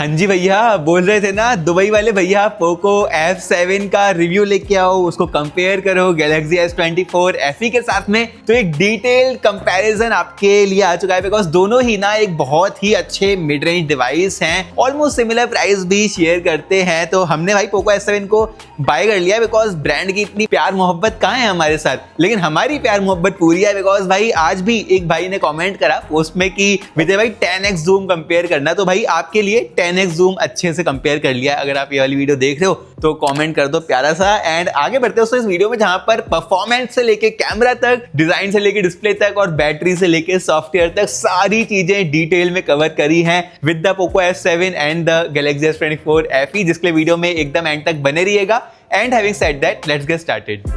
हाँ जी भैया, बोल रहे थे ना दुबई वाले भैया, पोको F7 का रिव्यू लेके आओ, उसको कंपेयर करो Galaxy S24 FE के साथ में। तो एक डिटेल्ड कंपैरिजन आपके लिए आ चुका है, बिकॉज दोनों ही ना एक बहुत ही अच्छे मिड रेंज डिवाइस हैं, ऑलमोस्ट सिमिलर प्राइस भी शेयर करते हैं। तो हमने भाई पोको S7 को बाय कर लिया, बिकॉज ब्रांड की इतनी प्यार मोहब्बत कहाँ है हमारे साथ, लेकिन हमारी प्यार मोहब्बत पूरी है। बिकॉज भाई आज भी एक भाई ने कॉमेंट करा पोस्ट में कि विजय भाई 10x जूम कंपेयर करना, तो भाई आपके लिए 10x जूम अच्छे से कंपेयर कर लिया। अगर आप ये वाली वीडियो देख रहे हो तो कमेंट कर दो प्यारा सा। एंड आगे बढ़ते हो इस वीडियो में, जहां पर परफॉर्मेंस से लेके कैमरा तक, डिजाइन से लेके डिस्प्ले तक और बैटरी से लेके सॉफ्टवेयर तक सारी चीजें डिटेल में कवर करी हैं with the Poco F7 and the Galaxy S24 FE, जिसके लिए वीडियो में एकदम एंड तक बने रहिएगा। And having said that, let's get started.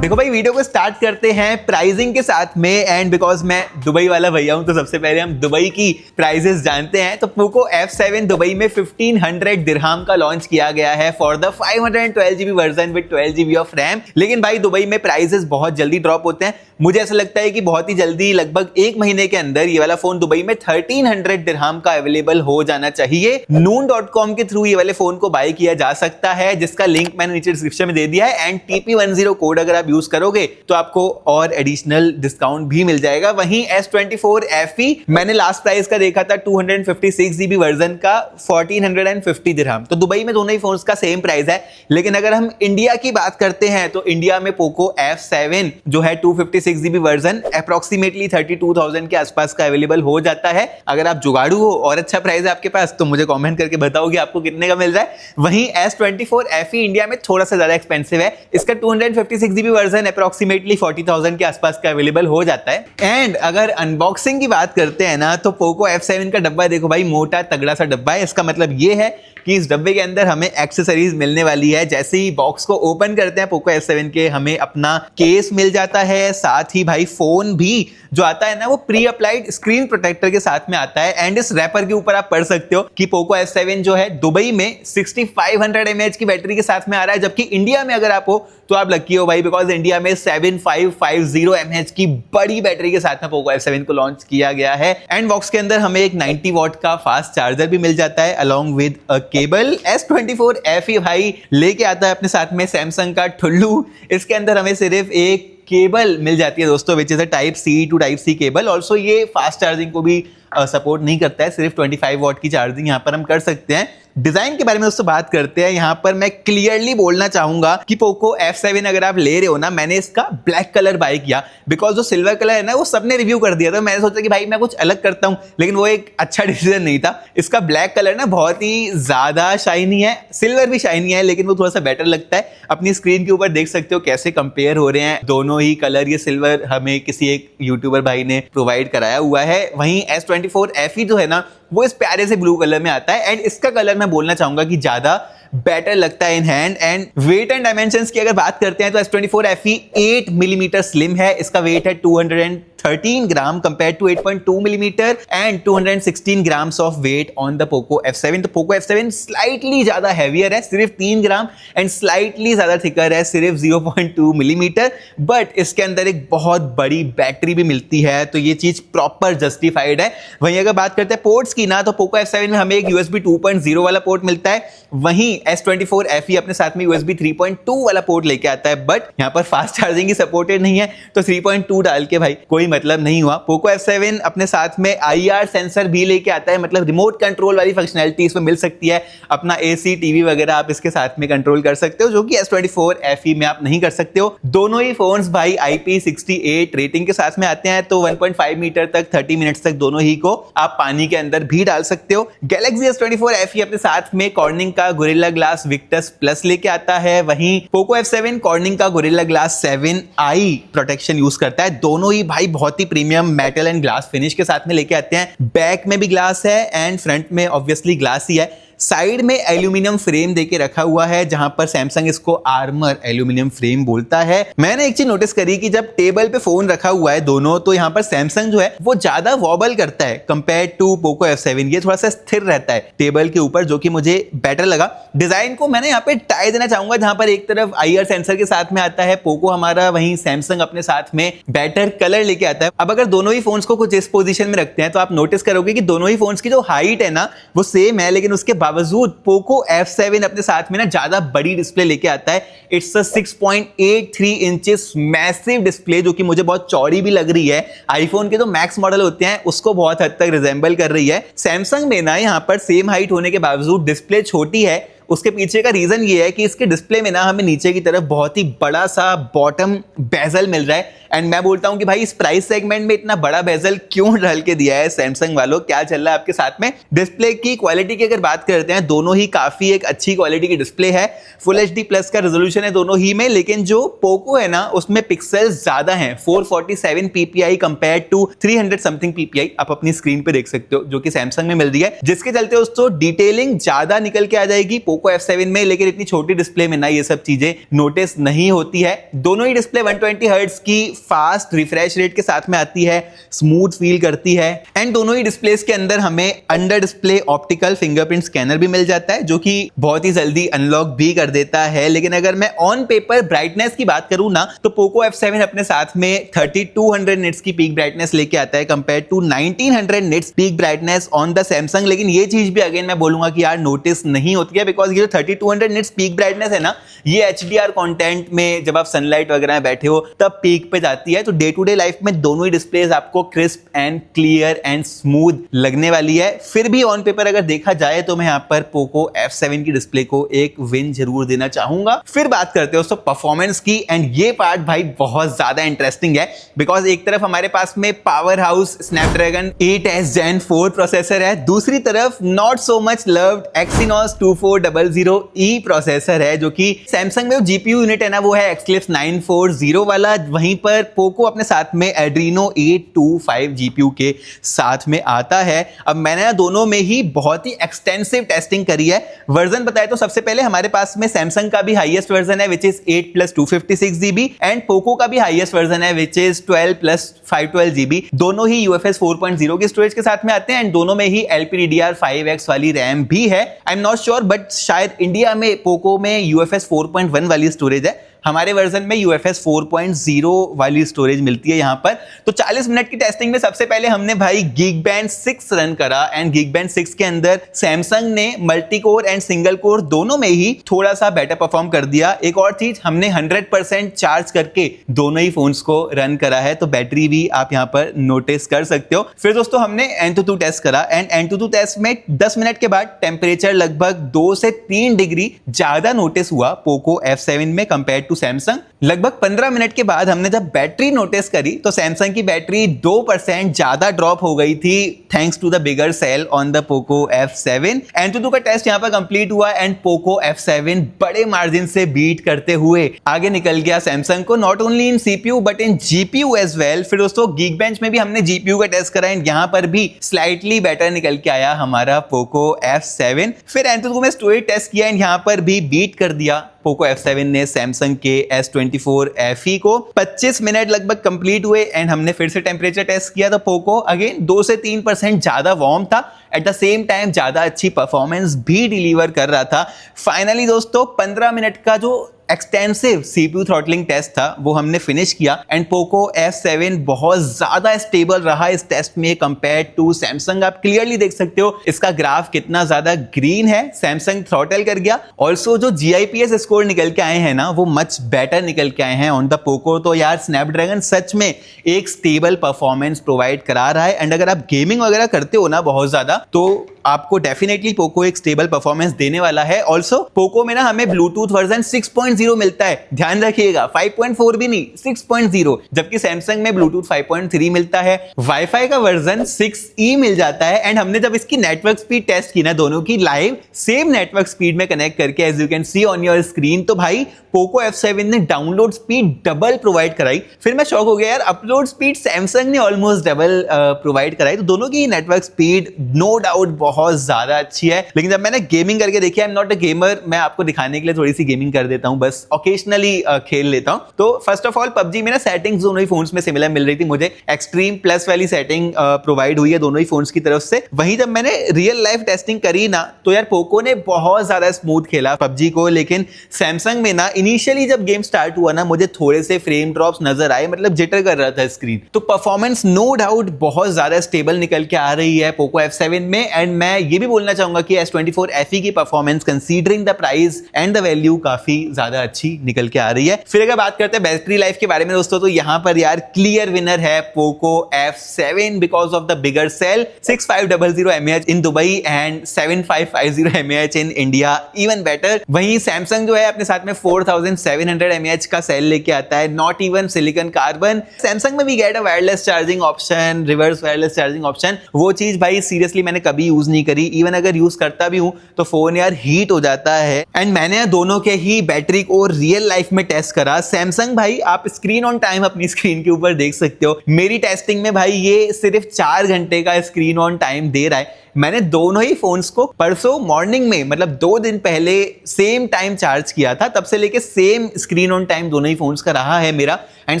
देखो भाई, वीडियो को स्टार्ट करते हैं प्राइसिंग के साथ में। एंड बिकॉज मैं दुबई वाला भैया हूं, तो सबसे पहले हम दुबई की प्राइसेस जानते हैं। तो पोको F7 दुबई में 1500 दिरहम का लॉन्च किया गया है for the 512GB version with 12GB of RAM. लेकिन भाई दुबई में प्राइसेस बहुत जल्दी ड्रॉप होते हैं। मुझे ऐसा लगता है कि बहुत ही जल्दी, लगभग एक महीने के अंदर ये वाला फोन दुबई में 1300 दिरहम का अवेलेबल हो जाना चाहिए। noon.com के थ्रू ये वाले फोन को बाय किया जा सकता है, जिसका लिंक मैंने नीचे डिस्क्रिप्शन में दे दिया है। एंड TP10 कोड अगर आप यूज करोगे तो आपको और एडिशनल डिस्काउंट भी मिल जाएगा। वहीं S24 FE मैंने लास्ट प्राइस का देखा था 256GB वर्जन का 1450 दिरहम। तो दुबई में दोनों ही फोन्स का सेम प्राइस है। लेकिन अगर हम इंडिया की बात करते हैं तो इंडिया में पोको F7 जो है 256GB वर्जन अप्रोक्सीमेटली 32,000 के आसपास का अवेलेबल हो जाता है। अगर आप जुगाड़ू हो और अच्छा प्राइस है आपके पास तो मुझे कमेंट करके बताओगे आपको कितने का मिल रहा है। वहीं S24 FE इंडिया में थोड़ा सा ज्यादा एक्सपेंसिव है, इसका 256GB वर्जन अप्रोक्सीमेटली 40,000 के आसपास का अवेलेबल हो जाता है। एंड अगर अनबॉक्सिंग की बात करते हैं ना, तो पोको F7 का डब्बा देखो भाई, मोटा तगड़ा सा डब्बा है। इसका मतलब ये है कि इस डब्बे के अंदर हमें एक्सेसरीज मिलने वाली है। जैसे ही बॉक्स को ओपन करते हैं पोको F7 के, हमें अपना केस मिल जाता है, साथ ही भाई फोन भी जो आता है ना वो प्री अप्लाइड स्क्रीन प्रोटेक्टर के साथ में आता है। एंड इस रैपर के ऊपर आप पढ़ सकते हो कि पोको F7 जो है दुबई में 6500 mAh की बैटरी के साथ में आ रहा है, जबकि इंडिया में अगर आप हो तो आप लकी हो भाई, बिकॉज इंडिया में 7550 mAh की बड़ी बैटरी के साथ में पोको F7 को लॉन्च किया गया है। एंड बॉक्स के अंदर हमें एक 90 वॉट का फास्ट चार्जर भी मिल जाता है along with a cable. S24 FE भाई लेके आता है अपने साथ में सैमसंग का ठुल्लू। इसके अंदर हमें सिर्फ एक केबल मिल जाती है दोस्तों, which is a type C to type C cable. Also ये फास्ट चार्जिंग को भी सपोर्ट नहीं करता है, सिर्फ 25 वॉट की चार्जिंग यहाँ पर हम कर सकते हैं। डिजाइन के बारे में दोस्तों बात करते हैं। यहाँ पर मैं क्लियरली बोलना चाहूंगा कि पोको F7 अगर आप ले रहे हो ना, मैंने इसका ब्लैक कलर बाय किया, बिकॉज जो सिल्वर कलर है ना वो सबने रिव्यू कर दिया था। मैंने सोचा कि भाई मैं कुछ अलग करता हूं, लेकिन वो एक अच्छा डिसीजन नहीं था। इसका ब्लैक कलर ना बहुत ही ज्यादा शाइनी है, सिल्वर भी शाइनी है, लेकिन वो थोड़ा सा बेटर लगता है। अपनी स्क्रीन के ऊपर देख सकते हो कैसे कंपेयर हो रहे हैं दोनों ही कलर। ये सिल्वर हमें किसी एक यूट्यूबर भाई ने प्रोवाइड कराया हुआ है। वहीं S24 FE जो है ना वो इस प्यारे से ब्लू कलर में आता है। एंड इसका कलर मैं बोलना चाहूंगा कि ज्यादा बेटर लगता है in hand. And weight and dimensions की अगर बात करते हैं तो S24 FE 8 मिलीमीटर स्लिम है। इसका वेट है 213 gram compare to 8.2 millimetre and 216 grams of weight on the Poco F7। तो पोको F7 स्लाइटली ज्यादा हैवियर है, सिर्फ 3 ग्राम, एंड स्लाइटली ज्यादा थिकर है, सिर्फ 0.2 मिलीमीटर। बट इसके अंदर एक बहुत बड़ी बैटरी भी मिलती है, तो ये चीज प्रॉपर जस्टिफाइड है। वहीं अगर बात करते हैं पोर्ट्स की ना, तो पोको F7 में हमें एक USB 2.0 वाला पोर्ट मिलता है। वहीं S24 FE अपने साथ में USB 3.2 वाला पोर्ट लेके आता है, बट यहाँ पर फास्ट चार्जिंग की सपोर्टेड नहीं है, तो 3.2 डाल के भाई कोई मतलब नहीं हुआ। पोको F7 अपने साथ में IR सेंसर भी लेके आता है, मतलब रिमोट कंट्रोल वाली फंक्शनैलिटी इसमें मिल सकती है। अपना AC TV वगैरह आप इसके साथ में कंट्रोल कर सकते हो, जो कि S24 FE में आप नहीं कर सकते हो। दोनों ही फोन्स भाई IP68 रेटिंग के साथ में आते हैं, तो 1.5 मीटर तक 30 मिनट्स तक दोनों ही को आप पानी के अंदर भी डाल सकते हो। Galaxy S24 FE अपने साथ में कॉर्निंग का गोरिल्ला ग्लास विक्टस प्लस लेके आता है। वहीं पोको F7 कॉर्निंग का Gorilla glass 7i protection use करता है। दोनों ही भाई बहुत ही premium metal and glass finish के साथ में लेके आते हैं। बैक में भी ग्लास है एंड फ्रंट में ऑब्वियसली ग्लास ही है। साइड में एल्यूमिनियम फ्रेम देके रखा हुआ है, जहां पर सैमसंग इसको आर्मर एल्यूमिनियम फ्रेम बोलता है। मैंने एक चीज नोटिस करी कि जब टेबल पे फोन रखा हुआ है दोनों, तो यहाँ पर सैमसंग जो है वो ज्यादा वॉबल करता है कंपेयर टू पोको F7। ये थोड़ा सा स्थिर रहता है टेबल के ऊपर, जो कि मुझे बेटर लगा। डिजाइन को मैंने यहाँ पे टाई देना चाहूंगा, जहां पर एक तरफ IR सेंसर के साथ में आता है पोको हमारा, वहीं सैमसंग अपने साथ में बेटर कलर लेके आता है। अब अगर दोनों ही फोन्स को कुछ इस पोजीशन में रखते हैं तो आप नोटिस करोगे कि दोनों ही फोन्स की जो हाइट है ना वो सेम है, लेकिन उसके बावजूद पोको F7 अपने साथ में ना ज्यादा बड़ी डिस्प्ले लेके आता है। It's a 6.83 inches massive display, जो कि मुझे बहुत चौड़ी भी लग रही है। आईफोन के जो मैक्स मॉडल होते हैं उसको बहुत हद तक रिजेंबल कर रही है। सैमसंग में ना यहाँ पर सेम हाइट होने के बावजूद डिस्प्ले छोटी है। उसके पीछे का रीजन ये है कि इसके डिस्प्ले में ना हमें नीचे की तरफ बहुत ही बड़ा सा बॉटम बेजल मिल रहा है। एंड मैं बोलता हूं कि भाई इस प्राइस सेगमेंट में इतना बड़ा बेजल क्यों डाल के दिया है सैमसंग वालों, क्या चल रहा है आपके साथ में। डिस्प्ले की क्वालिटी की अगर बात करते हैं, दोनों ही काफी एक अच्छी क्वालिटी की डिस्प्ले है। फुल HD प्लस का रेजोल्यूशन है दोनों ही में, लेकिन जो पोको है ना उसमें पिक्सल्स ज्यादा हैं, 447 ppi compare to 300 something ppi। आप अपनी स्क्रीन पे देख सकते हो, जो कि सैमसंग में मिल रही है, जिसके चलते दोस्तों डिटेलिंग ज्यादा निकल के आ जाएगी पोको F7 में। लेकिन इतनी छोटी डिस्प्ले में ना ये सब चीजें नोटिस नहीं होती है। दोनों ही डिस्प्ले 120 हर्ट्ज की फास्ट रिफ्रेश रेट के साथ में आती है, स्मूथ फील करती है। एंड दोनों ही डिस्प्लेस के अंदर हमें under display optical fingerprint scanner भी मिल जाता है, जो कि बहुत ही जल्दी अनलॉक भी कर देता है। लेकिन अगर मैं ऑन पेपर ब्राइटनेस की बात करूं ना, तो पोको F7 अपने साथ में 3200 निट्स की पीक ब्राइटनेस लेके आता है compare to 1900 nits peak brightness on the Samsung. लेकिन ये चीज भी अगेन मैं बोलूंगा कि यार नोटिस नहीं होती है, बिकॉज ये 3200 निट्स पीक ब्राइटनेस है ना, ये HDR कंटेंट में जब आप सनलाइट वगैरह में बैठे हो तब पीक पे जाती है। तो डे टू डे लाइफ में दोनों ही डिस्प्लेस आपको crisp and clear and smooth लगने वाली है। फिर भी ऑन पेपर अगर देखा जाए तो मैं यहां पर पोको F7 की डिस्प्ले को एक विन जरूर देना चाहूंगा। फिर बात करते हो दोस्तों परफॉर्मेंस की, एंड ये पार्ट भाई बहुत ज्यादा इंटरेस्टिंग है, बिकॉज एक तरफ हमारे पास में power house Snapdragon 8S Gen 4 processor है, दूसरी तरफ not so much loved Exynos 2400E processor है, जो कि सैमसंग में जीपीयू यूनिट है ना वो है Exynos 940 वाला। वहीं पर पोको अपने साथ में Adreno 825 जीपीयू के साथ में आता है। अब मैंने दोनों में ही बहुत ही एक्सटेंसिव टेस्टिंग करी है। वर्जन बताए तो सबसे पहले हमारे पास में सैमसंग का भी हाईएस्ट वर्जन है which is 8+256 GB, and Poco का भी हाईएस्ट वर्जन है विच इज 12+512 GB। दोनों ही UFS 4.0 की स्टोरेज के साथ में आते हैं, एंड दोनों में ही LPDDR5X वाली रैम भी है। I am not sure, but शायद इंडिया में पोको में UFS 4.1 वाली स्टोरेज है, हमारे वर्जन में UFS 4.0 वाली स्टोरेज मिलती है यहां पर। तो 40 मिनट की टेस्टिंग में सबसे पहले हमने भाई Geekbench 6 रन करा, एंड Geekbench 6 के अंदर सैमसंग ने multi core and single core दोनों में ही थोड़ा सा बेटर परफॉर्म कर दिया। एक और चीज, हमने 100% चार्ज करके दोनों ही फोन्स को रन करा है, तो बैटरी भी आप यहां पर नोटिस कर सकते हो। फिर दोस्तों हमने Antutu टेस्ट करा, एंड Antutu टेस्ट में 10 मिनट के बाद टेम्परेचर लगभग 2 से 3 डिग्री ज्यादा नोटिस हुआ पोको F7 में कंपेयर टू सैमसंग। लगभग 15 मिनट के बाद हमने जब बैटरी नोटिस करी तो सैमसंग की बैटरी 2% ज्यादा ड्रॉप हो गई थी, thanks to the bigger cell on the Poco F7। Antutu का टेस्ट यहां पर कंप्लीट हुआ, एंड पोको F7 बड़े मार्जिन से बीट करते हुए आगे निकल गया सैमसंग को, not only in CPU but in GPU as well. फिर दोस्तों Geekbench में भी हमने GPU का टेस्ट करा, एंड यहां पर भी स्लाइटली बेटर निकल के आया हमारा पोको F7। फिर Antutu में स्टोरेज टेस्ट किया, एंड यहां पर भी बीट कर दिया पोको F7 ने सैमसंग के S24 FE को। 25 मिनट लगभग कंप्लीट हुए, एंड हमने फिर से टेम्परेचर टेस्ट किया तो पोको अगेन 2 से 3% ज्यादा वार्म था, एट द सेम टाइम ज्यादा अच्छी परफॉर्मेंस भी डिलीवर कर रहा था। फाइनली दोस्तों 15 मिनट का जो एक्सटेंसिव CPU थ्रॉटलिंग टेस्ट था वो हमने फिनिश किया, एंड पोको F7 बहुत ज्यादा स्टेबल रहा इस टेस्ट में कंपेयर टू सैमसंग। आप क्लियरली देख सकते हो इसका ग्राफ कितना ज्यादा ग्रीन है, सैमसंग थ्रॉटल कर गया। ऑल्सो जो GIPS स्कोर निकल के आए हैं ना वो मच बेटर निकल के आए हैं ऑन द पोको। तो यार स्नैपड्रैगन सच में एक स्टेबल परफॉर्मेंस प्रोवाइड करा रहा है, एंड अगर आप गेमिंग वगैरह करते हो ना बहुत ज्यादा तो आपको डेफिनेटली पोको एक स्टेबल परफॉर्मेंस देने वाला है। ऑल्सो पोको में ना हमें ब्लूटूथ वर्जन 6.0 मिलता है, ध्यान रखिएगा 5.4 भी नहीं 6.0, जबकि सैमसंग में ब्लूटूथ 5.3 मिलता है। वाईफाई का वर्जन 6E मिल जाता है, एंड हमने जब इसकी नेटवर्क स्पीड टेस्ट की ना दोनों की लाइव सेम नेटवर्क स्पीड में कनेक्ट करके, as you can see on your screen, तो भाई पोको F7 ने डाउनलोड स्पीड डबल प्रोवाइड कराई। फिर मैं शॉक हो गया यार, अपलोड स्पीड सैमसंग ने ऑलमोस्ट डबल प्रोवाइड कराई। तो दोनों की नेटवर्क स्पीड नो डाउट बहुत ज्यादा अच्छी है, लेकिन जब मैंने गेमिंग करके देखी, I am not a gamer, मैं आपको दिखाने के लिए थोड़ी सी गेमिंग कर देता हूँ, बस ओकेजनली खेल लेता हूँ। तो फर्स्ट ऑफ ऑल पबजी में ना सेटिंग्स दोनों ही फोन्स में सिमिलर मिल रही थी मुझे, एक्सट्रीम प्लस वाली सेटिंग प्रोवाइड हुई है दोनों ही फोन्स की तरफ से। वहीं जब मैंने रियल लाइफ टेस्टिंग करी ना, तो यार पोको ने बहुत ज्यादा स्मूथ खेला पबजी को, लेकिन सैमसंग में ना इनिशियली जब गेम स्टार्ट हुआ ना, मुझे थोड़े से फ्रेम ड्रॉप्स नजर आए, मतलब जिटर कर रहा था स्क्रीन। तो परफॉर्मेंस नो डाउट बहुत ज्यादा स्टेबल निकल के आ रही है पोको F7 में। एंड मैं ये भी बोलना चाहूंगा कि S24 FE की performance considering the price and the value काफी ज्यादा अच्छी निकल के आ रही है। फिर अगर बात करते हैं बैटरी लाइफ के बारे में दोस्तों, तो यहां पर यार क्लियर विनर है Poco F7 because of the bigger cell, 6500 mAh in Dubai and 7550 mAh in India, even better. वहीं सैमसंग जो है अपने साथ में 4700 mAh का सेल लेके आता है, not even silicon carbon. Samsung में भी get a wireless charging option, reverse wireless charging option, वो चीज भाई सीरियसली मैंने कभी यूज नहीं करी, इवन अगर यूज करता भी हूं तो फोन यार हीट हो जाता है। एंड मैंने दोनों के ही बैटरी को रियल लाइफ में टेस्ट करा। सैमसंग भाई आप स्क्रीन ऑन टाइम अपनी स्क्रीन के ऊपर देख सकते हो, मेरी टेस्टिंग में भाई ये सिर्फ 4 घंटे का स्क्रीन ऑन टाइम दे रहा है। मैंने दोनों ही फोन्स को परसों मॉर्निंग में, मतलब 2 दिन पहले सेम टाइम चार्ज किया था, तब से लेके सेम स्क्रीन ऑन टाइम दोनों ही फोन्स का रहा है मेरा। एंड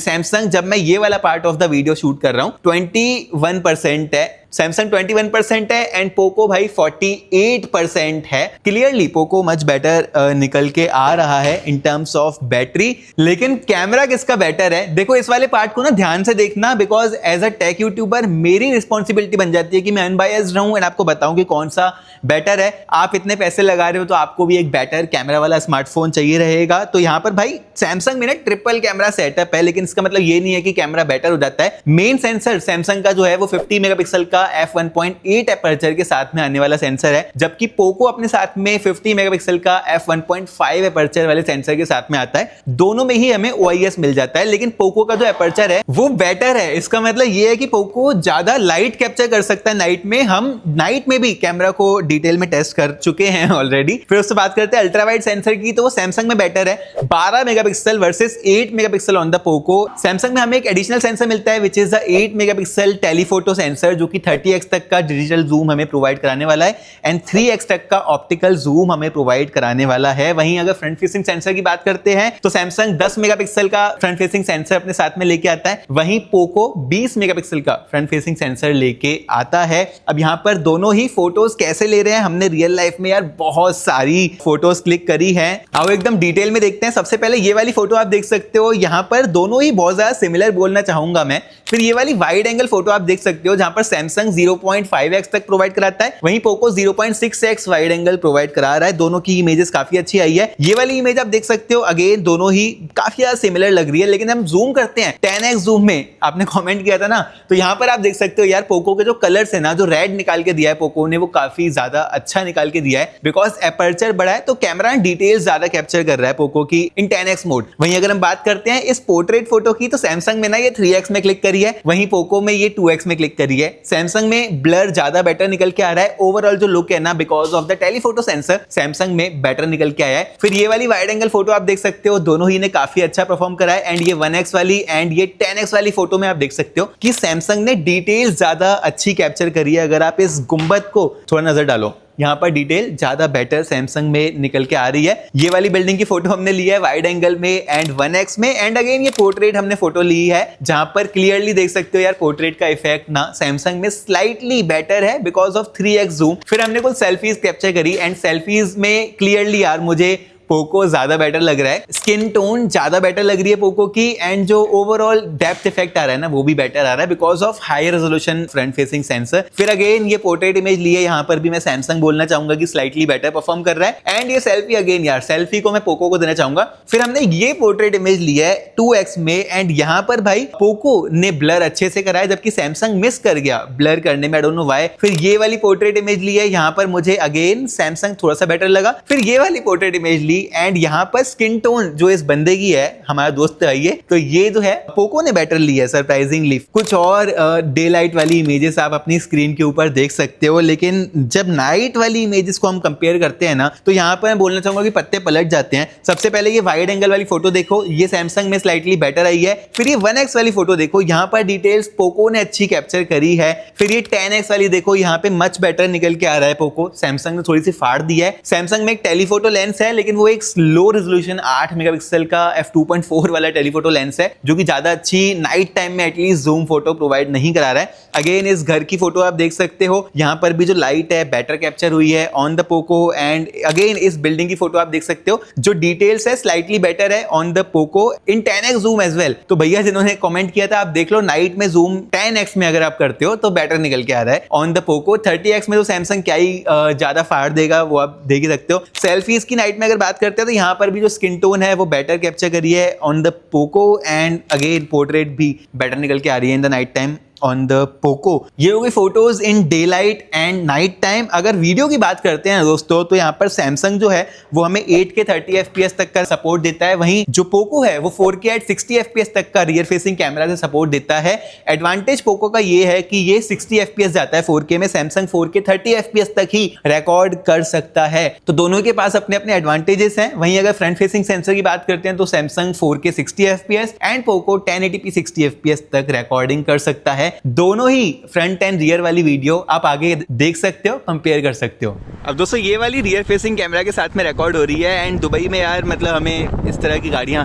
सैमसंग, जब मैं ये वाला part of the video shoot कर रहा हूं, 21% है, सैमसंग 21% है एंड पोको भाई 48% है। क्लियरली पोको मच बेटर निकल के आ रहा है इन टर्म्स ऑफ बैटरी। लेकिन कैमरा किसका बेटर है, देखो इस वाले पार्ट को ना ध्यान से देखना, because as a tech YouTuber मेरी रिस्पॉन्सिबिलिटी बन जाती है कि मैं अनबायस्ड रहूं एंड आपको बताऊं कि कौन सा बेटर है। आप इतने पैसे लगा रहे हो तो आपको भी एक बेटर कैमरा वाला स्मार्टफोन चाहिए रहेगा। तो यहां पर भाई सैमसंग में ना ट्रिपल कैमरा सेटअप है, लेकिन इसका मतलब ये नहीं है कि कैमरा बेटर हो जाता है। मेन सेंसर सैमसंग का जो है वो 50 मेगापिक्सल का f1.8 एपर्चर के साथ में आने वाला सेंसर है, जबकि पोको अपने साथ में 50 मेगापिक्सल का f1.5 एपर्चर वाले सेंसर के साथ में आता है। दोनों में ही हमें OIS मिल जाता है, लेकिन पोको का जो एपर्चर है वो बेटर है। इसका मतलब ये है कि पोको ज्यादा लाइट कैप्चर कर सकता है नाइट में। हम नाइट में भी कैमरा को डिटेल में टेस्ट कर चुके हैं ऑलरेडी। फिर उससे बात करते हैं अल्ट्रा वाइड सेंसर की, तो वो सैमसंग में बेटर है, 12 megapixel versus 8 megapixel on the Poco. Samsung में हमें एक एडिशनल सेंसर मिलता है which is the 8 megapixel telephoto sensor, जो कि 30x तक का डिजिटल जूम हमें प्रोवाइड कराने वाला है एंड 3x तक का ऑप्टिकल जूम हमें प्रोवाइड कराने वाला है। वहीं अगर फ्रंट फेसिंग सेंसर की बात करते हैं तो सैमसंग 10 मेगापिक्सल का फ्रंट फेसिंग सेंसर अपने साथ में लेके आता है, वहीं पोको 20 मेगापिक्सल का फ्रंट फेसिंग सेंसर लेके आता है। अब यहां पर दोनों ही फोटोज कैसे ले रहे हैं, हमने रियल लाइफ में यार बहुत सारी फोटोज क्लिक करी है। आओ एकदम डिटेल में देखते हैं। सबसे पहले ये वाली फोटो आप देख सकते हो, यहां पर दोनों ही बहुत ज्यादा सिमिलर बोलना चाहूंगा मैं। फिर ये वाली वाइड एंगल फोटो आप देख सकते हो, जहां पर सैमसंग 0.5x तक प्रोवाइड कराता है, वहीं Poco 0.6x wide angle provide करा रहा है। दोनों की इमेजेस काफी अच्छी आई है। ये वाली इमेज आप देख सकते हो, अगेन दोनों ही काफी ज्यादा सिमिलर लग रही है, लेकिन हम जूम करते हैं 10x जूम में, आपने कमेंट किया था ना, तो यहां पर आप देख सकते हो यार पोको के जो कलर्स है ना, जो रेड निकाल के दिया है पोको ने, वो काफी ज्यादा अच्छा निकाल के दिया है, बिकॉज एपर्चर बड़ा है तो कैमरा डिटेल्स ज्यादा कैप्चर कर रहा है पोको की इन 10x मोड। वहीं अगर हम बात करते हैं इस पोर्ट्रेट फोटो की, तो सैमसंग में ना ये 3x में क्लिक करी है, वहीं पोको में ये 2x में क्लिक करी है। सैमसंग में ब्लर ज्यादा बेटर निकल के आ रहा है, ओवरऑल जो लुक है ना because of the telephoto sensor Samsung में बेटर निकल के आया है। फिर ये वाली वाइड एंगल फोटो आप देख सकते हो, दोनों ही ने काफी अच्छा परफॉर्म करा है। एंड ये 1x वाली एंड ये 10x वाली फोटो में आप देख सकते हो कि सैमसंग ने डिटेल ज्यादा अच्छी कैप्चर करी है। अगर आप इस गुंबद को थोड़ा नजर डालो, यहां पर डिटेल ज्यादा बेटर सैमसंग में निकल के आ रही है। ये वाली बिल्डिंग की फोटो हमने ली है वाइड एंगल में एंड 1x में, एंड अगेन ये पोर्ट्रेट हमने फोटो ली है, जहां पर क्लियरली देख सकते हो यार पोर्ट्रेट का इफेक्ट ना सैमसंग में स्लाइटली बेटर है बिकॉज ऑफ 3x जूम। फिर हमने कुछ सेल्फीज कैप्चर करी एंड सेल्फीज में क्लियरली यार मुझे पोको ज्यादा बेटर लग रहा है, स्किन टोन ज्यादा बेटर लग रही है पोको की, एंड जो ओवरऑल डेप्थ इफेक्ट आ रहा है ना वो भी बेटर आ रहा है because of high resolution front facing sensor. फिर अगेन ये पोर्ट्रेट इमेज ली है, यहां पर भी मैं सैमसंग बोलना चाहूंगा कि स्लाइटली बेटर परफॉर्म कर रहा है। एंड ये सेल्फी अगेन यार सेल्फी को मैं पोको को देना चाहूंगा। फिर हमने ये पोर्ट्रेट इमेज ली है 2x में एंड यहां पर भाई पोको ने ब्लर अच्छे से कराया, जबकि सैमसंग मिस कर गया ब्लर करने में, आई डोंट नो व्हाई। फिर ये वाली पोर्ट्रेट इमेज ली है, यहां पर मुझे अगेन सैमसंग थोड़ा सा बेटर लगा। फिर ये वाली पोर्ट्रेट इमेज ली होगी। एंड यहाँ पर स्किन टोन जो इस बंदे की है, हमारा दोस्त है ये, तो ये जो है पोको ने बेटर ली है सरप्राइजिंगली। कुछ और डे लाइट वाली इमेजेस आप अपनी स्क्रीन के ऊपर देख सकते हो, लेकिन जब नाइट वाली इमेजेस को हम कंपेयर करते हैं ना, तो यहाँ पर मैं बोलना चाहूंगा कि पत्ते पलट जाते हैं। सबसे पहले ये वाइड एंगल वाली फोटो देखो, ये सैमसंग में स्लाइटली बेटर आई है। फिर ये 1x वाली फोटो देखो, यहाँ पर डिटेल्स पोको ने अच्छी कैप्चर करी है। फिर ये 10x वाली देखो, यहाँ पे मच बेटर निकल के आ रहा है पोको, सैमसंग ने थोड़ी सी फाड़ दी है। सैमसंग में एक टेलीफोटो लेंस है, लेकिन वो एक लो रेजोल्यूशन 8 मेगापिक्सल का f2.4 वाला टेलीफोटो लेंस है, जो कि ज्यादा अच्छी नाइट टाइम में एटलीस्ट जूम फोटो प्रोवाइड नहीं करा रहा है। अगेन इस घर की फोटो आप देख सकते हो, यहाँ पर भी जो लाइट है बेटर कैप्चर हुई है on the Poco. And again इस बिल्डिंग की फोटो आप देख सकते हो, जो डिटेल्स है स्लाइटली बेटर है on the Poco in 10x zoom as well. तो भैया जिन्होंने कमेंट किया था, आप देख लो नाइट में जूम 10x में अगर आप करते हो तो बेटर निकल के आ रहा है ऑन द पोको। 30x में तो सैमसंग क्या ही ज्यादा फाड़ देगा, वो आप देख ही सकते हो। सेल्फीज की नाइट में अगर बात करते हैं तो यहाँ पर भी जो स्किन टोन है वो बेटर कैप्चर करी है on the Poco. And again portrait भी बेटर निकल के आ रही है in the night time on the Poco. ये हो गई photos in day light and night time. अगर वीडियो की बात करते हैं दोस्तों, तो यहाँ पर सैमसंग जो है वो हमें 8K 30 FPS तक का सपोर्ट देता है, वहीं जो पोको है वो 4K at 60 FPS तक का रियर फेसिंग कैमरा से सपोर्ट देता है। एडवांटेज पोको का ये है कि ये 60 FPS जाता है 4K में, सैमसंग 4K 30 FPS तक ही रिकॉर्ड कर सकता है। तो दोनों के पास अपने अपने एडवांटेजेस हैं। वहीं अगर फ्रंट फेसिंग सेंसर की बात करते हैं तो Samsung 4K 60 FPS and Poco 1080p 60 FPS तक रिकॉर्डिंग कर सकता है। दोनों ही फ्रंट एंड रियर वाली वीडियो आप आगे देख सकते हो, कंपेयर कर सकते हो। अब दोस्तों ये वाली रियर फेसिंग कैमरा के साथ में रिकॉर्ड हो रही है। एंड दुबई में यार मतलब हमें इस तरह की गाड़ियां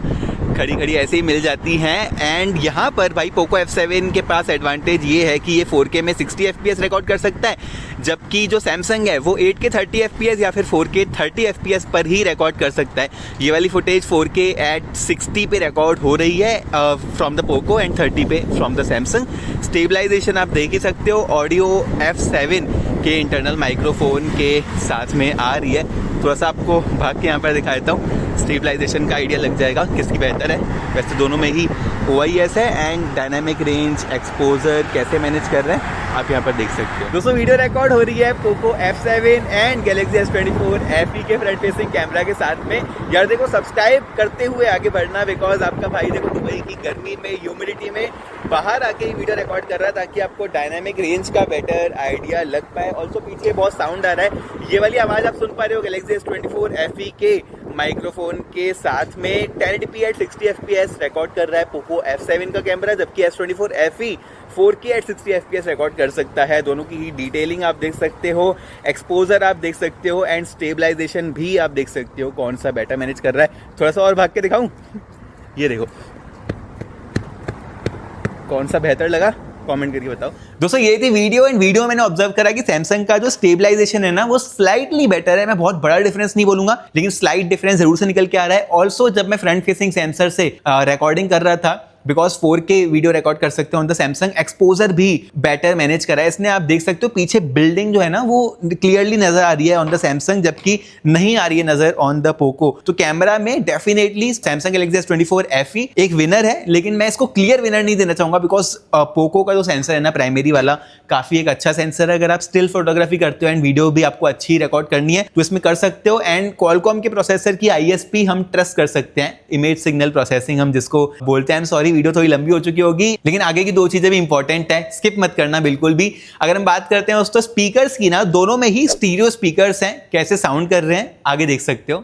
खड़ी खड़ी ऐसे ही मिल जाती हैं। एंड यहाँ पर भाई पोको F7 के पास एडवांटेज ये है कि ये 4K में 60 FPS रिकॉर्ड कर सकता है, जबकि जो सैमसंग है वो 8K 30 FPS या फिर 4K 30 FPS पर ही रिकॉर्ड कर सकता है। ये वाली फुटेज 4K at 60 पे रिकॉर्ड हो रही है फ्रॉम द पोको एंड 30 पे फ्रॉम द सैमसंग। स्टेबलाइजेशन आप देख ही सकते हो, ऑडियो F7 के इंटरनल माइक्रोफोन के साथ में आ रही है। थोड़ा सा आपको भाग के यहाँ पर दिखा देता हूँ, स्टेबलाइजेशन का आइडिया लग जाएगा किसकी बेहतर है। वैसे दोनों में ही OIS है एंड डायनामिक रेंज एक्सपोजर कैसे मैनेज कर रहे हैं आप यहाँ पर देख सकते हो। दोस्तों वीडियो रिकॉर्ड हो रही है Poco F7 and Galaxy S24 FE के फ्रंट फेसिंग कैमरा के साथ में। यार देखो सब्सक्राइब करते हुए आगे बढ़ना, बिकॉज आपका भाई देखो दुबई की गर्मी में ह्यूमिडिटी में बाहर आके ही वीडियो रिकॉर्ड कर रहा है, ताकि आपको डायनामिक रेंज का बेटर आइडिया लग पाए। ऑल्सो पीछे बहुत साउंड आ रहा है, ये वाली आवाज़ आप सुन पा रहे हो गैलेक्सी S24 FE के माइक्रोफोन के साथ में 1080p at 60 FPS रिकॉर्ड कर रहा है पोको F7 का कैमरा, जबकि S24 FE 4K at 60 FPS record कर सकता है। दोनों की डिटेलिंग आप देख सकते हो, एक्सपोजर आप देख सकते हो एंड स्टेबलाइजेशन भी आप देख सकते हो कौन सा बेटर मैनेज कर रहा है। थोड़ा सा और भाग के दिखाऊं, ये देखो कौन सा बेहतर लगा, कमेंट करके बताओ। दोस्तों ये थी वीडियो एंड वीडियो में मैंने ऑब्जर्व करा कि सैमसंग का जो स्टेबलाइजेशन है ना वो स्लाइटली बेटर है। मैं बहुत बड़ा डिफरेंस नहीं बोलूंगा, लेकिन स्लाइट डिफरेंस जरूर से निकल के आ रहा है। ऑल्सो जब मैं फ्रंट फेसिंग सेंसर से रिकॉर्डिंग कर रहा था, बिकॉज 4K वीडियो रिकॉर्ड कर सकते हो ऑन द सैमसंग, एक्सपोजर भी बेटर मैनेज करा है इसने। आप देख सकते हो पीछे बिल्डिंग जो है ना वो क्लियरली नजर आ रही है ऑन द सैमसंग, जबकि नहीं आ रही है नजर ऑन द पोको। तो कैमरा में definitely Samsung Galaxy S24 FE एक विनर है, लेकिन मैं इसको क्लियर विनर नहीं देना चाहूंगा, बिकॉज पोको का जो सेंसर है ना प्राइमरी वाला काफी एक अच्छा सेंसर है। अगर आप स्टिल फोटोग्राफी करते हो एंड वीडियो भी आपको अच्छी रिकॉर्ड करनी है तो इसमें कर सकते हो। एंड क्वालकॉम के प्रोसेसर की ISP हम ट्रस्ट कर सकते हैं, इमेज सिग्नल प्रोसेसिंग हम जिसको बोलते हैं। सॉरी वीडियो थोड़ी लंबी हो चुकी होगी, लेकिन आगे की दो चीजें भी इंपॉर्टेंट है, स्किप मत करना बिल्कुल भी। अगर हम बात करते हैं दोस्तों स्पीकर्स की ना, दोनों में ही स्टीरियो स्पीकर्स हैं, कैसे साउंड कर रहे हैं आगे देख सकते हो।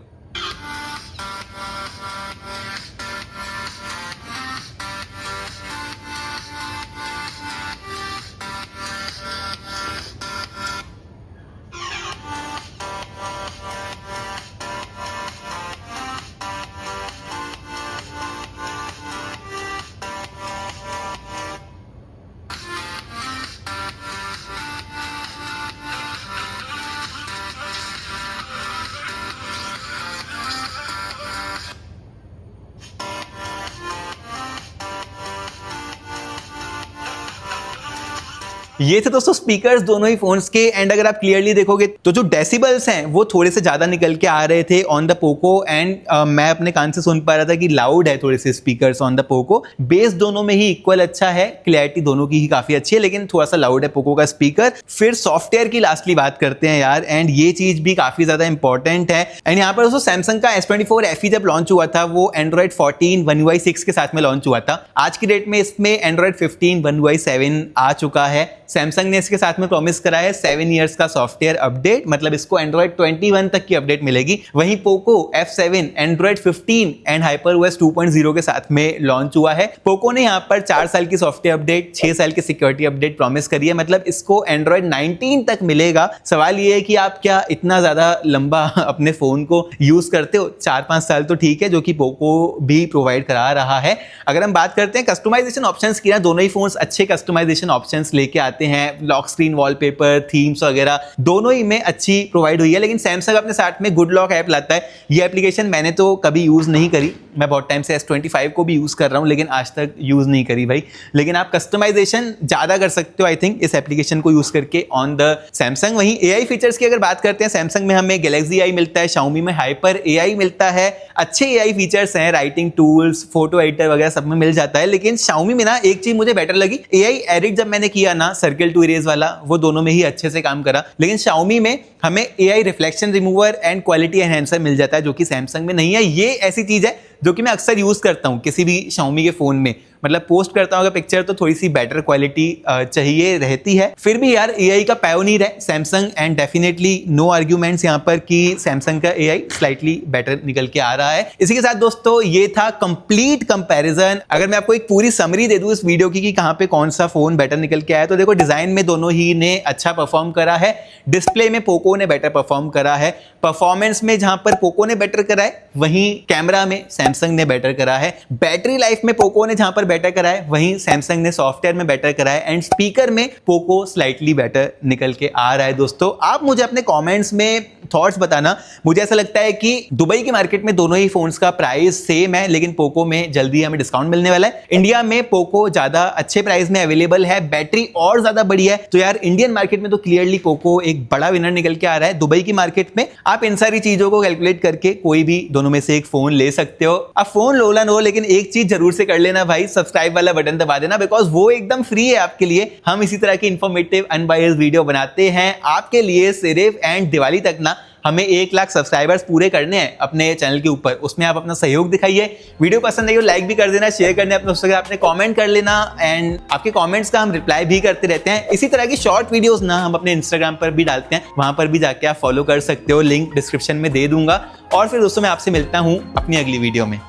ये थे दोस्तों स्पीकर्स दोनों ही फोन्स के। एंड अगर आप क्लियरली देखोगे तो जो डेसिबल्स हैं वो थोड़े से ज्यादा निकल के आ रहे थे ऑन द पोको। एंड मैं अपने कान से सुन पा रहा था कि लाउड है थोड़े से speakers on the Poco. Base दोनों में ही इक्वल अच्छा है, क्लैरिटी दोनों की ही काफी अच्छी है, लेकिन थोड़ा सा लाउड है पोको का स्पीकर। फिर सॉफ्टवेयर की लास्टली बात करते हैं यार, एंड ये चीज भी काफी ज्यादा इंपॉर्टेंट है। एंड यहाँ पर दोस्तों सैमसंग का S24 FE जब लॉन्च हुआ था वो एंड्रॉइड 14 One UI 6 के साथ में लॉन्च हुआ था। आज की डेट में इसमें एंड्रॉइड 15 One UI 7 आ चुका है। सैमसंग ने इसके साथ में प्रॉमिस करा है 7 इयर्स का सॉफ्टवेयर अपडेट, मतलब इसको एंड्रॉइड 21 तक की अपडेट मिलेगी। वहीं Poco F7 Android 15 and HyperOS 2.0 के साथ में लॉन्च हुआ है। पोको ने यहाँ पर 4 साल की सॉफ्टवेयर अपडेट, 6 साल की सिक्योरिटी अपडेट प्रॉमिस करी है, मतलब इसको एंड्रॉइड 19 तक मिलेगा। सवाल ये है कि आप क्या इतना ज्यादा लंबा अपने फोन को यूज करते हो? 4-5 साल तो ठीक है, जो कि पोको भी प्रोवाइड करा रहा है। अगर हम बात करते हैं कस्टमाइजेशन ऑप्शंस की ना, दोनों ही फोन्स अच्छे कस्टमाइजेशन ऑप्शंस लेके आते हैं। लॉक स्क्रीन वॉलपेपर, थीम्स वगैरह दोनों ही में अच्छी प्रोवाइड हुई है। लेकिन सैमसंग अपने साथ में गुड लॉक ऐप लाता है। ये एप्लीकेशन मैंने तो कभी यूज नहीं करी, मैं बहुत टाइम से S25 को भी यूज कर रहा हूं, लेकिन आज तक यूज नहीं करी भाई। लेकिन आप कस्टमाइजेशन ज्यादा कर सकते हो आई थिंक इस एप्लीकेशन को यूज करके ऑन द सैमसंग। वहीं AI फीचर्स की अगर बात करते हैं, सैमसंग में हमें गैलेक्सी AI मिलता है, Xiaomi में हाइपर AI मिलता है। अच्छे AI फीचर्स हैं, राइटिंग टूल्स, फोटो एडिटर वगैरह सब में मिल जाता है। लेकिन Xiaomi में ना एक चीज मुझे बेटर लगी, AI एडिट जब मैंने किया ना सर्कल टू इरेज वाला, वो दोनों में ही अच्छे से काम करा। लेकिन Xiaomi में हमें AI reflection remover and quality enhancer मिल जाता है, जो कि सैमसंग में नहीं है। ये ऐसी चीज है जो कि मैं अक्सर यूज करता हूं किसी भी Xiaomi के फोन में, मतलब पोस्ट करता हूं अगर पिक्चर तो थोड़ी सी बेटर क्वालिटी चाहिए रहती है। फिर भी यार AI का पायोनियर है Samsung, and definitely no arguments यहाँ पर कि सैमसंग का AI स्लाइटली बेटर निकल के आ रहा है। इसी के साथ दोस्तों ये था कंप्लीट कंपैरिजन। अगर मैं आपको एक पूरी समरी दे दूं इस वीडियो की कि कहां पे कौन सा फोन बेटर निकल के आया, तो देखो डिजाइन में दोनों ही ने अच्छा परफॉर्म करा है, डिस्प्ले में पोको ने बेटर परफॉर्म करा है, परफॉर्मेंस में जहां पर पोको ने बेटर करा है वहीं कैमरा में सैमसंग ने बेटर करा है, बैटरी लाइफ में पोको ने जहां पर बेटर करा है वहीं सैमसंग ने सॉफ्टवेयर में बेटर करा है, एंड स्पीकर में पोको स्लाइटली बेटर निकल के आ रहा है। दोस्तों आप मुझे अपने कमेंट्स में थॉट्स बताना। मुझे ऐसा लगता है कि दुबई की मार्केट में दोनों ही फोन्स का प्राइस सेम है, लेकिन पोको में जल्दी हमें डिस्काउंट मिलने वाला है। इंडिया में पोको ज्यादा अच्छे प्राइस में अवेलेबल है, बैटरी और ज्यादा बड़ी है। तो यार इंडियन मार्केट में तो क्लियरली पोको एक बड़ा विनर निकल के आ रहा है। दुबई की मार्केट में आप इन सारी चीजों को कैलकुलेट करके कोई भी दोनों में से एक फोन ले सकते हो। अब फोन लो ना लो, लेकिन एक चीज जरूर से कर लेना भाई, सब्सक्राइब वाला बटन दबा देना, बिकॉज वो एकदम फ्री है आपके लिए। हम इसी तरह की इंफॉर्मेटिव अनबायस्ड वीडियो बनाते हैं आपके लिए सिर्फ, एंड दिवाली तक ना हमें 1 लाख सब्सक्राइबर्स पूरे करने हैं अपने चैनल के ऊपर। उसमें आप अपना सहयोग दिखाइए। वीडियो पसंद आई हो लाइक भी कर देना, शेयर करने अपने दोस्तों के साथ, कमेंट कर लेना, एंड आपके कमेंट्स का हम रिप्लाई भी करते रहते हैं। इसी तरह की शॉर्ट वीडियोस ना हम अपने इंस्टाग्राम पर भी डालते हैं, वहां पर भी जाके आप फॉलो कर सकते हो, लिंक डिस्क्रिप्शन में दे दूंगा। और फिर दोस्तों मैं आपसे मिलता हूं अपनी अगली वीडियो में।